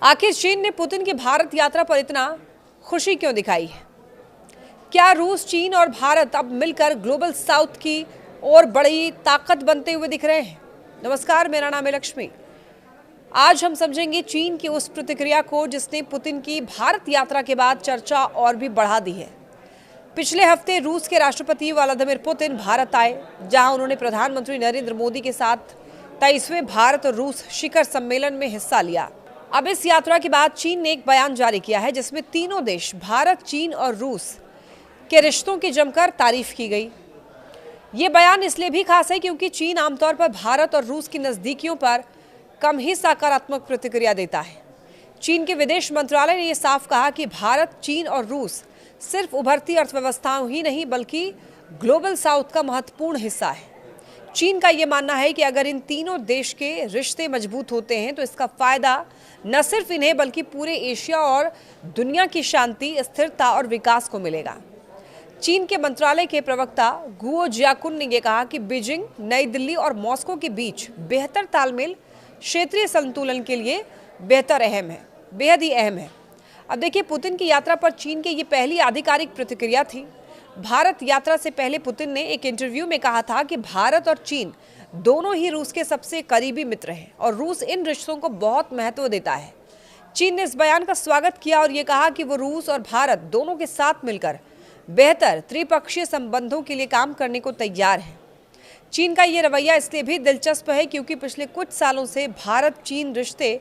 आखिर चीन ने पुतिन की भारत यात्रा पर इतना खुशी क्यों दिखाई है? क्या रूस, चीन और भारत अब मिलकर ग्लोबल साउथ की और बड़ी ताकत बनते हुए दिख रहे हैं? नमस्कार, मेरा नाम है लक्ष्मी। आज हम समझेंगे चीन की उस प्रतिक्रिया को जिसने पुतिन की भारत यात्रा के बाद चर्चा और भी बढ़ा दी है। पिछले हफ्ते रूस के राष्ट्रपति व्लादिमीर पुतिन भारत आए, जहां उन्होंने प्रधानमंत्री नरेंद्र मोदी के साथ 23वें भारत और रूस शिखर सम्मेलन में हिस्सा लिया। अब इस यात्रा के बाद चीन ने एक बयान जारी किया है जिसमें तीनों देश भारत, चीन और रूस के रिश्तों की जमकर तारीफ की गई। ये बयान इसलिए भी खास है क्योंकि चीन आमतौर पर भारत और रूस की नजदीकियों पर कम ही सकारात्मक प्रतिक्रिया देता है। चीन के विदेश मंत्रालय ने यह साफ कहा कि भारत, चीन और रूस सिर्फ उभरती अर्थव्यवस्थाओं ही नहीं बल्कि ग्लोबल साउथ का महत्वपूर्ण हिस्सा है। चीन का यह मानना है कि अगर इन तीनों देश के रिश्ते मजबूत होते हैं तो इसका फायदा न सिर्फ इन्हें बल्कि पूरे एशिया और दुनिया की शांति, स्थिरता और विकास को मिलेगा। चीन के मंत्रालय के प्रवक्ता गुओ जियाकुन ने यह कहा कि बीजिंग, नई दिल्ली और मॉस्को के बीच बेहतर तालमेल क्षेत्रीय संतुलन के लिए बेहद ही अहम है। अब देखिए, पुतिन की यात्रा पर चीन की ये पहली आधिकारिक प्रतिक्रिया थी। भारत यात्रा से पहले पुतिन ने एक इंटरव्यू में कहा था कि भारत और चीन दोनों ही रूस के सबसे करीबी मित्र हैं और रूस इन रिश्तों को बहुत महत्व देता है। चीन ने इस बयान का स्वागत किया और ये कहा कि वो रूस और भारत दोनों के साथ मिलकर बेहतर त्रिपक्षीय संबंधों के लिए काम करने को तैयार है। चीन का ये रवैया इसलिए भी दिलचस्प है क्योंकि पिछले कुछ सालों से भारत चीन रिश्ते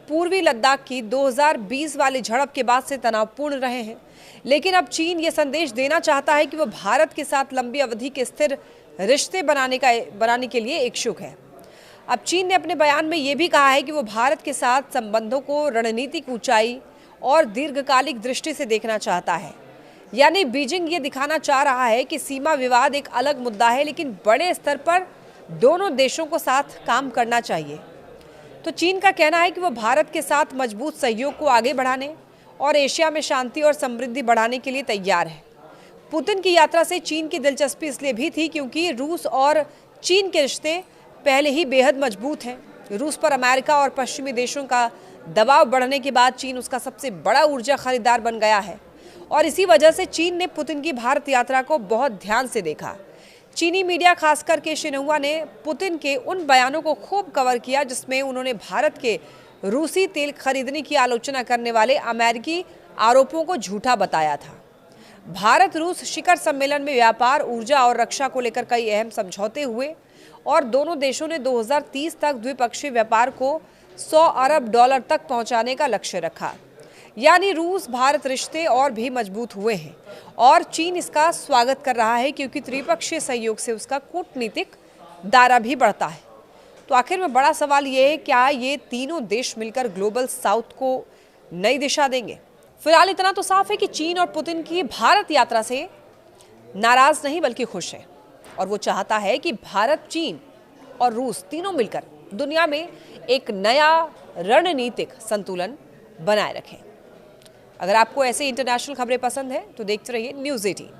पूर्वी लद्दाख की 2020 वाली झड़प के बाद से तनावपूर्ण रहे हैं। लेकिन अब चीन ये संदेश देना चाहता है कि वो भारत के साथ लंबी अवधि के स्थिर रिश्ते बनाने के लिए इच्छुक है। अब चीन ने अपने बयान में ये भी कहा है कि वो भारत के साथ संबंधों को रणनीतिक ऊंचाई और दीर्घकालिक दृष्टि से देखना चाहता है। यानी बीजिंग ये दिखाना चाह रहा है कि सीमा विवाद एक अलग मुद्दा है, लेकिन बड़े स्तर पर दोनों देशों को साथ काम करना चाहिए। तो चीन का कहना है कि वो भारत के साथ मजबूत सहयोग को आगे बढ़ाने और एशिया में शांति और समृद्धि बढ़ाने के लिए तैयार है। पुतिन की यात्रा से चीन की दिलचस्पी इसलिए भी थी क्योंकि रूस और चीन के रिश्ते पहले ही बेहद मजबूत हैं। रूस पर अमेरिका और पश्चिमी देशों का दबाव बढ़ने के बाद चीन उसका सबसे बड़ा ऊर्जा खरीदार बन गया है और इसी वजह से चीन ने पुतिन की भारत यात्रा को बहुत ध्यान से देखा। चीनी मीडिया, खासकर के शिन्हुआ, ने पुतिन के उन बयानों को खूब कवर किया जिसमें उन्होंने भारत के रूसी तेल खरीदने की आलोचना करने वाले अमेरिकी आरोपों को झूठा बताया था। भारत रूस शिखर सम्मेलन में व्यापार, ऊर्जा और रक्षा को लेकर कई अहम समझौते हुए और दोनों देशों ने 2030 तक द्विपक्षीय व्यापार को 100 अरब डॉलर तक पहुंचाने का लक्ष्य रखा। यानी रूस भारत रिश्ते और भी मजबूत हुए हैं और चीन इसका स्वागत कर रहा है क्योंकि त्रिपक्षीय सहयोग से उसका कूटनीतिक दायरा भी बढ़ता है। तो आखिर में बड़ा सवाल ये है, क्या ये तीनों देश मिलकर ग्लोबल साउथ को नई दिशा देंगे? फिलहाल इतना तो साफ है कि चीन और पुतिन की भारत यात्रा से नाराज नहीं बल्कि खुश है और वो चाहता है कि भारत, चीन और रूस तीनों मिलकर दुनिया में एक नया रणनीतिक संतुलन बनाए रखें। अगर आपको ऐसे इंटरनेशनल खबरें पसंद है तो देखते रहिए न्यूज़ 18।